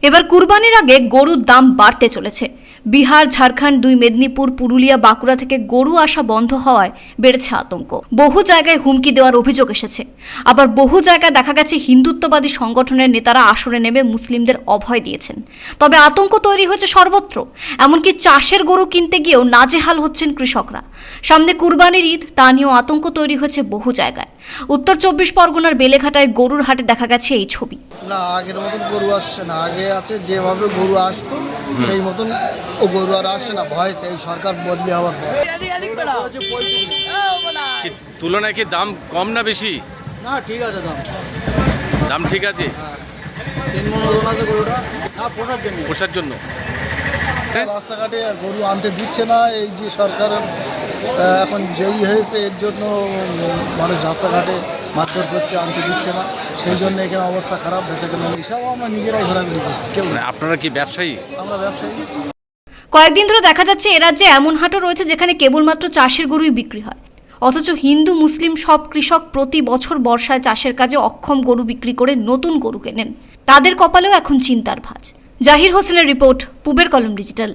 এবার কুরবানির আগে গরুর দাম বাড়তে চলেছে। বিহার, ঝাড়খণ্ড, মেদিনীপুর, পুরুলিয়া, বাঁকুড়া থেকে গরু আসা বন্ধ হওয়ায় বেড়েছে আতঙ্ক। বহু জায়গায় হুমকি দেওয়ার অভিযোগ এসেছে। আবার বহু জায়গায় দেখা গেছে হিন্দুত্ববাদী সংগঠনের নেতারা আসরে নেমে মুসলিমদের অভয় দিয়েছেন। তবে আতঙ্ক তৈরি হয়েছে সর্বত্র। এমনকি চাষের গরু কিনতে গিয়েও নাজেহাল হচ্ছেন কৃষকরা। সামনে কুরবানির ঈদ, তা নিয়েও আতঙ্ক তৈরি হয়েছে বহু জায়গায়। উত্তর 24 পরগনার বেলেঘাটায় গরুর হাটে দেখা গেছে এই ছবি। না, আগের মতন গরু আসছে না। আগে আছে যেভাবে গরু আসতো সেই মতন ও গরু আর আসছে না, ভয়তে। এই সরকার বদলি হওয়ার পর কি তুলনায় কি দাম কম না বেশি? না, ঠিক আছে দাম। দাম ঠিক আছে, 3 মণ ওজন আছে গরুটা। না, পোষার জন্য। রাস্তাঘাটে গরু আনতে দিচ্ছে না। এই যে সরকার এখন জয়ী হয়েছে, এর জন্য মানুষ রাস্তাঘাটে মারধর করছে, আনতে দিচ্ছে না। সেই জন্য এখানে অবস্থা খারাপ, বেচাকেনা সব আমরা নিজেরাই ঘোরাঘুরি করছি। কেউ না। আপনারা কি ব্যবসায়ী? আমরা ব্যবসায়ী। কয়েকদিন ধরে দেখা যাচ্ছে এ রাজ্যে এমন হাটও রয়েছে যেখানে কেবলমাত্র চাষের গরুই বিক্রি হয়, অথচ হিন্দু মুসলিম সব কৃষক প্রতি বছর বর্ষায় চাষের কাজে অক্ষম গরু বিক্রি করে নতুন গরু কেনেন। তাদের কপালেও এখন চিন্তার ভাঁজ। জাহির হোসেনের রিপোর্ট, পূবের কলম ডিজিটাল।